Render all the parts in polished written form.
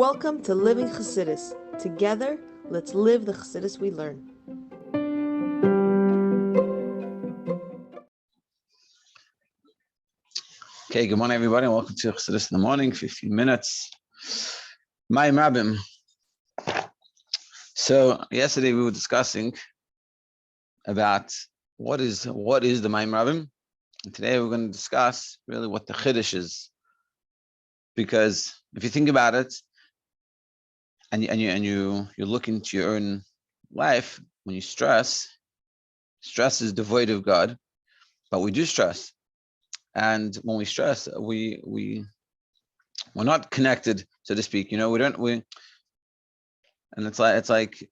Welcome to Living Chassidus. Together, let's live the Chassidus we learn. Okay, good morning, everybody, and welcome to Chassidus in the morning, 15 minutes. Mayim Rabim. So yesterday we were discussing about what is the Mayim Rabim, and today we're going to discuss really what the Chiddush is. Because if you think about it, and you look into your own life, when you stress is devoid of God, but we do stress. And when we stress, we're not connected, so to speak. And it's like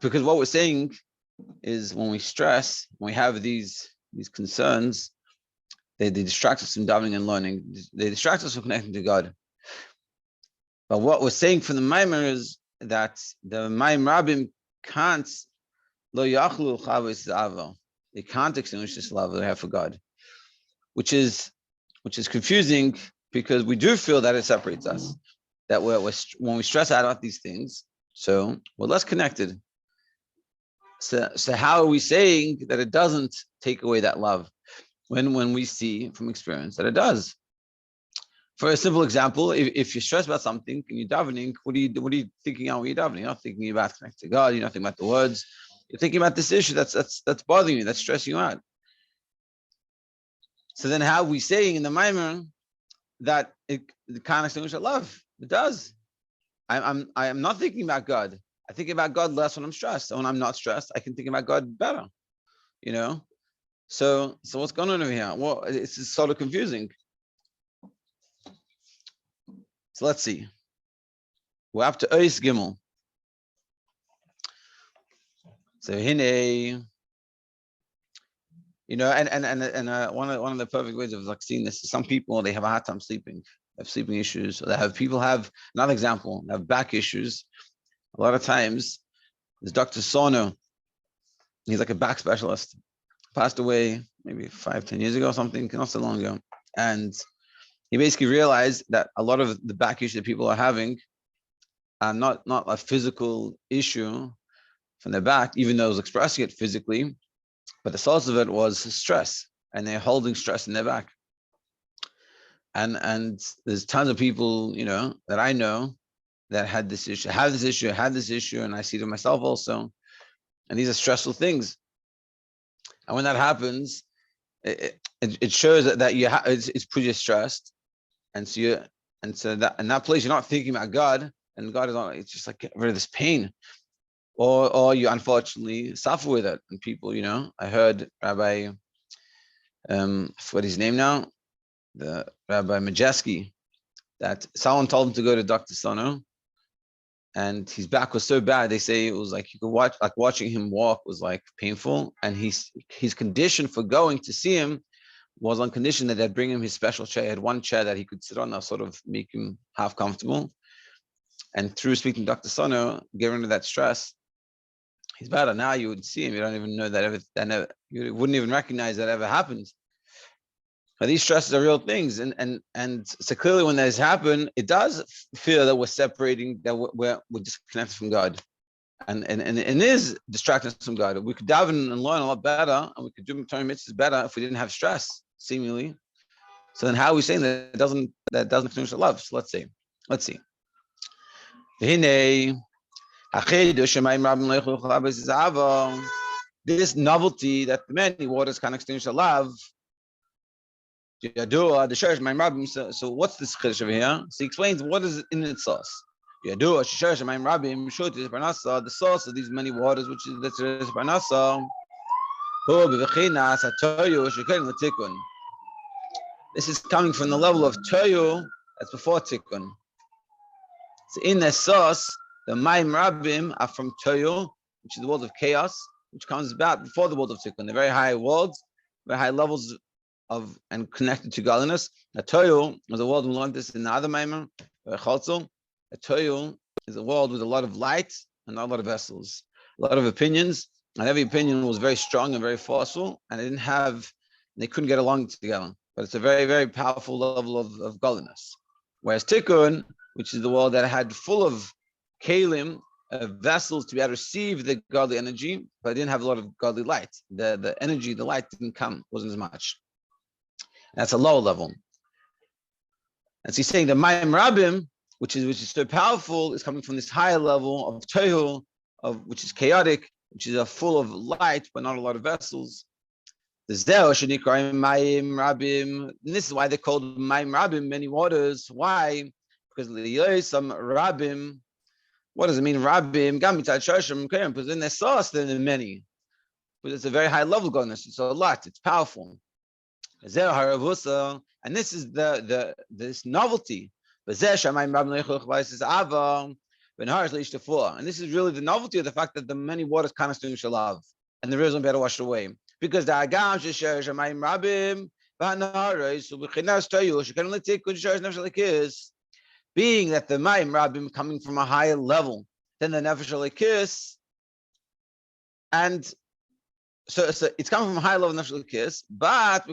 because what we're saying is when we stress, when we have these concerns, they distract us from davening and learning. They distract us from connecting to God. But what we're saying from the Mayim is that the Mayim Rabim can't lo yachlu chavos zava. They can't extinguish this love they have for God, which is confusing because we do feel that it separates us. That when we stress out about these things, so we're less connected. So how are we saying that it doesn't take away that love when we see from experience that it does? For a simple example, if you're stressed about something and you're davening, what are you thinking out when you're davening? You're not thinking about connecting to God. You're not thinking about the words. You're thinking about this issue that's bothering you, that's stressing you out. So then, how are we saying in the Mayim that it can't extinguish our love? It does. I am not thinking about God. I think about God less when I'm stressed. And when I'm not stressed, I can think about God better. So what's going on over here? Well, it's sort of confusing. So let's see. We're up to Ois Gimel. So Hine, and one of the perfect ways of like seeing this is some people, they have a hard time sleeping. They have sleeping issues. Or people have another example. They have back issues. A lot of times, there's Dr. Sono. He's like a back specialist. Passed away maybe 5-10 years ago or something, not so long ago. And he basically realized that a lot of the back issues that people are having are not a physical issue from their back, even though it was expressing it physically, but the source of it was stress, and they're holding stress in their back. And there's tons of people, that I know that had this issue, and I see it myself also. And these are stressful things. And when that happens, it shows that it's pretty stressed. And so that in that place, you're not thinking about God, and God is not, it's just like, get rid of this pain. Or you unfortunately suffer with it. And people, I heard Rabbi, I forgot his name now, the Rabbi Majeski, that someone told him to go to Dr. Sono, and his back was so bad, they say it was like you could watching him walk was like painful. And his condition for going to see him was on condition that they'd bring him his special chair. He had one chair that he could sit on that sort of make him half comfortable. And through speaking to Dr. Sono, getting rid of that stress, he's better. Now you would see him. You don't even know you wouldn't even recognize that ever happened. But these stresses are real things. And so clearly when this happens, it does feel that we're separating, that we're disconnected from God. And it is distracting us from God. We could daven and learn a lot better, and we could do Torah mitzvahs better if we didn't have stress, seemingly. So then how are we saying that it doesn't finish the love? So let's see. This novelty that many waters can extinguish the love. So what's this chiddush over here? So he explains what is in its source. The source of these many waters, which is the parnasa. This is coming from the level of toyu that's before tikkun. So in the source, the Mayim Rabim are from toyu, which is the world of chaos, which comes about before the world of tikkun. The very high worlds, very high levels of and connected to godliness. A toyu is a world, we learned this in the other Mayim, a toyu is a world with a lot of light and not a lot of vessels, a lot of opinions, and every opinion was very strong and very forceful, and they couldn't get along together. But it's a very, very powerful level of godliness. Whereas Tikkun, which is the world that had full of kalim, vessels to be able to receive the godly energy, but it didn't have a lot of godly light. The energy, the light didn't come, wasn't as much. That's a lower level. And so he's saying the Mayim Rabim, which is so powerful, is coming from this higher level of Tohu, which is chaotic, which is full of light, but not a lot of vessels. The Zeo Shenikra Mayim Rabim. And this is why they're called Mayim Rabim, many waters. Why? Because some Rabim. What does it mean, Rabim? Because in their source, there are many. But it's a very high level godness. It's a lot. It's powerful. And this is this novelty. And this is really the novelty of the fact that the many waters kind of still love, and the rivers better washed away. Because the Agam Rabim, being that the Mayim Rabim coming from a higher level than the Nefesh Elikis, and so it's coming from a higher level of Nefesh Elikis, but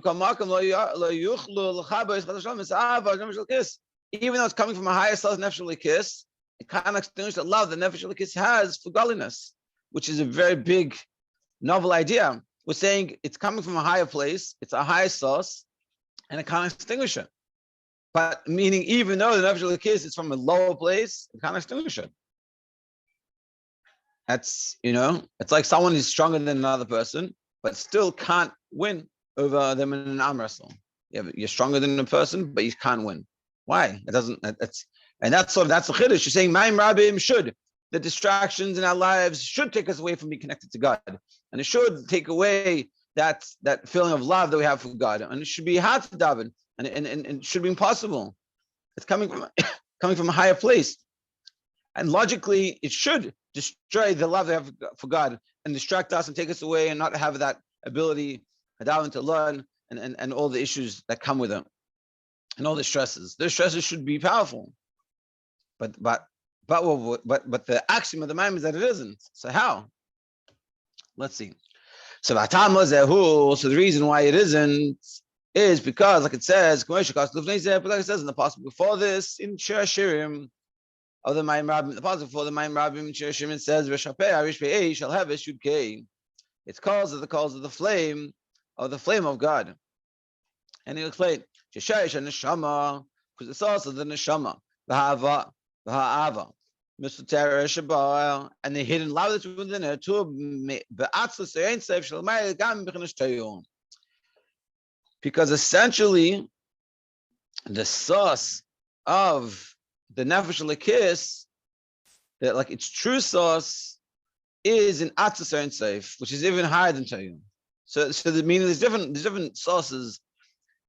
even though it's coming from a higher self Nefesh Elikis, it kind of extinguishes the love that Nefesh Elikis has for godliness, which is a very big, novel idea. We're saying it's coming from a higher place, it's a higher source, and it can't extinguish it. But meaning, even though the Nefesh Elikis is from a lower place, it can't extinguish it. That's, it's like someone is stronger than another person, but still can't win over them in an arm wrestle. You're stronger than a person, but you can't win. Why? That's the chiddush. You're saying Mayim Rabim the distractions in our lives should take us away from being connected to God, and it should take away that feeling of love that we have for God, and it should be hard to daven, and it should be impossible. It's coming from a higher place, and logically it should destroy the love they have for God and distract us and take us away and not have that ability to learn and all the issues that come with it and all the stresses. Those stresses should be powerful, but the axiom of the Mayim is that it isn't. So how? Let's see. So the reason why it isn't is because, like it says, like it says in the passage before this in Shir Hashirim of the Mayim Rabim, the passage before the Mayim Rabim in Shir Hashirim, it says, shall have a shud kei. It's calls of the flame of God. And he'll explain, because the source of the neshama, the ha'ava, and the hidden love that's within it, because essentially the source of the Nefesh Elikis, that like its true source, is in Atzis Ein Sof, which is even higher than Tayum. So the meaning there's different sources,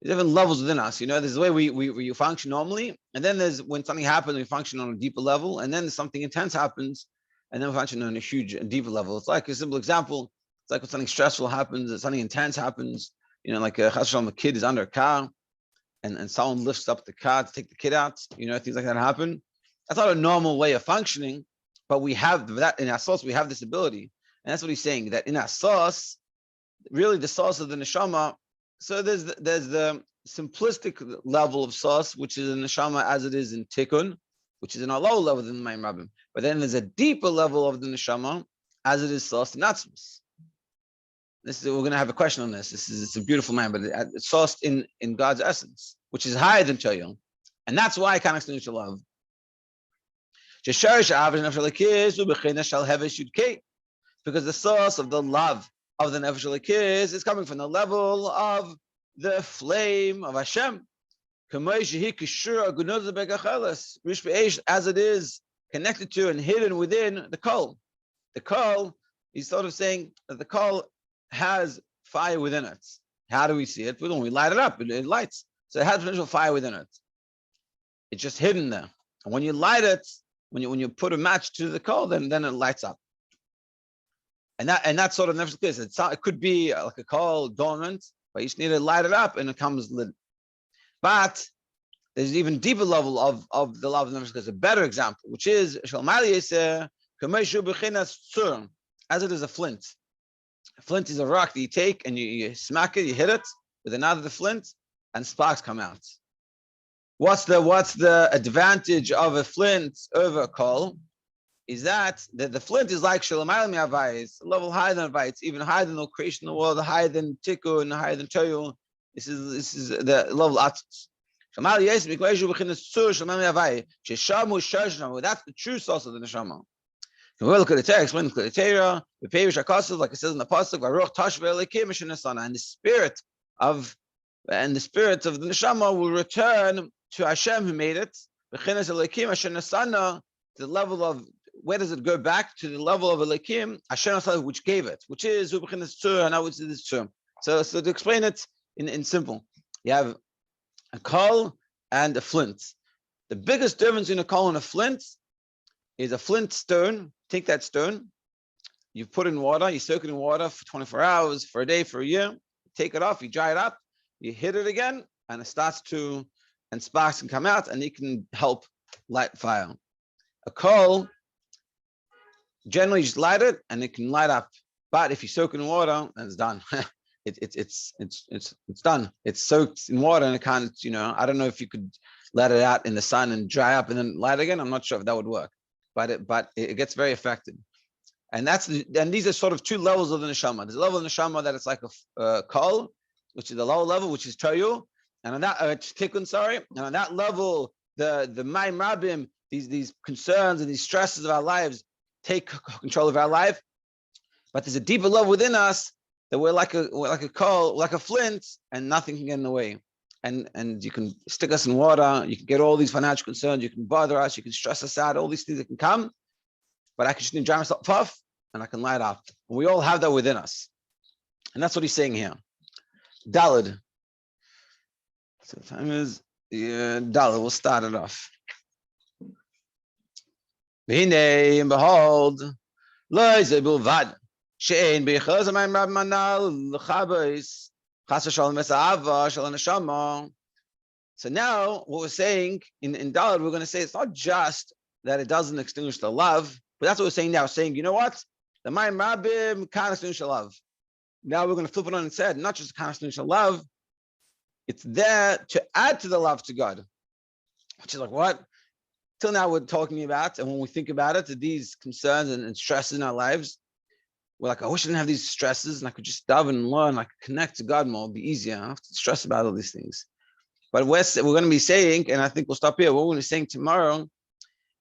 different levels within us. There's the way we function normally, and then there's when something happens, we function on a deeper level, and then something intense happens, and then we function on a huge and deeper level. It's like a simple example. It's like when something stressful happens, something intense happens. Like a kid is under a car, and someone lifts up the car to take the kid out. Things like that happen. That's not a normal way of functioning, but we have that in our source. We have this ability, and that's what he's saying. That in our source, really the source of the neshama. So there's the simplistic level of source, which is in neshama as it is in Tikkun, which is in a lower level than the Mayim Rabim. But then there's a deeper level of the neshama as it is sourced in Atzmus. We're going to have a question on this. It's a beautiful man, but it's sourced in God's essence, which is higher than Toyom, and that's why I can't extinguish love. Because the source of the love of the Nefesh Elikis is coming from the level of the flame of Hashem, as it is connected to and hidden within the kol. The kol, he's sort of saying that the kol has fire within it. How do we see it? When we light it up, it lights. So it has potential fire within it. It's just hidden there. And when you light it, when you put a match to the coal, then it lights up. And that sort of Nefesh Elikis. It could be like a coal dormant, but you just need to light it up and it comes lit. But there's an even deeper level of the love of Nefesh Elikis. A better example, which is as it is a flint. A flint is a rock that you take and you smack it, you hit it with another flint, and sparks come out. what's the advantage of a flint over a coal? Is that the flint is like Shalamayel Mi'avayis, a level higher than Avayis, even higher than the creation of the world, higher than Tikkun, higher than Toyul. This is the level of Atzos. That's the true source of the neshama. When we look at the text, when the Torah, the Perish Akasav, like it says in the pasuk, and the spirit of the neshama will return to Hashem who made it. To the level of, where does it go back? To the level of Elikim, Hashem which gave it, which is and I would say this term. So to explain it in simple, you have a coal and a flint. The biggest difference in a coal and a flint is a flint stone. Take that stone, you put it in water, you soak it in water for 24 hours, for a day, for a year, take it off, you dry it up, you hit it again, and it starts to, and sparks can come out, and it can help light fire. A coal, generally you just light it, and it can light up. But if you soak it in water, then it's done. It's done. It's soaked in water, and it can't, I don't know if you could let it out in the sun and dry up and then light again. I'm not sure if that would work. But it gets very affected, and these are sort of two levels of the neshama. There's a level of the neshama that it's like a kol, which is the lower level, which is toyu, and on that tikkun, sorry, and on that level, the Mayim Rabim, these concerns and these stresses of our lives take control of our life. But there's a deeper level within us that we're like a kol, like a flint, and nothing can get in the way. And you can stick us in water, you can get all these financial concerns, you can bother us, you can stress us out, all these things that can come, but I can just dry myself off and I can light up. And we all have that within us. And that's what he's saying here. Daled. So the time is Daled, we'll start it off. And behold, so now what we're saying in Daled, we're going to say it's not just that it doesn't extinguish the love, but that's what we're saying now. We're saying, you know what? The Mayim Rabim can't extinguish the love. Now we're going to flip it on and said, not just can't extinguish the love, it's there to add to the love to God. Which is like, what? Till now we're talking about, and when we think about it, these concerns and stresses in our lives, we're like, I wish I didn't have these stresses and I could just daven and learn, I could connect to God more, it'd be easier. I don't have to stress about all these things. But we're going to be saying, and I think we'll stop here, what we're going to be saying tomorrow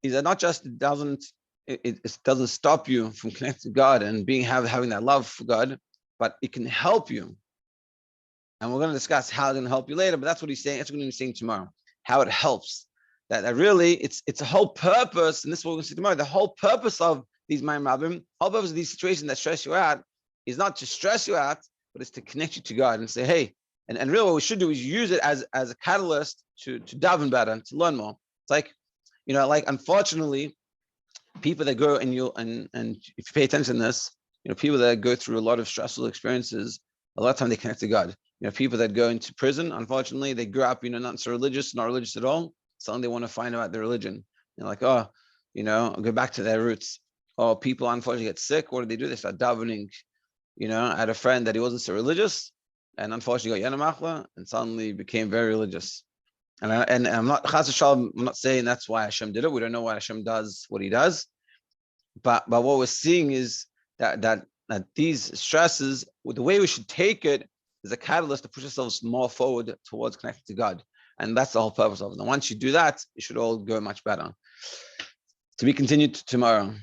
is that not just it doesn't stop you from connecting to God and having that love for God, but it can help you. And we're going to discuss how it's going to help you later, but that's what he's saying. That's what we're going to be saying tomorrow, how it helps. That really, it's a whole purpose, and this is what we're going to see tomorrow, the whole purpose of these Mayim Rabim, whole purpose of these situations that stress you out is not to stress you out, but it's to connect you to God and say, hey, and really what we should do is use it as a catalyst to daven better and to learn more. It's like, unfortunately, people that go and if you pay attention to this, people that go through a lot of stressful experiences, a lot of time they connect to God. People that go into prison, unfortunately, they grew up, not so religious, not religious at all. Suddenly they want to find out their religion. They're like, go back to their roots. Or people unfortunately get sick. What do? They start davening. I had a friend that he wasn't so religious, and unfortunately got Yanamachla, and suddenly became very religious. And I'm not Chas v'Shalom, I'm not saying that's why Hashem did it. We don't know why Hashem does what He does, but what we're seeing is that these stresses, the way we should take it, is a catalyst to push ourselves more forward towards connecting to God, and that's the whole purpose of it. And once you do that, it should all go much better. To be continued tomorrow.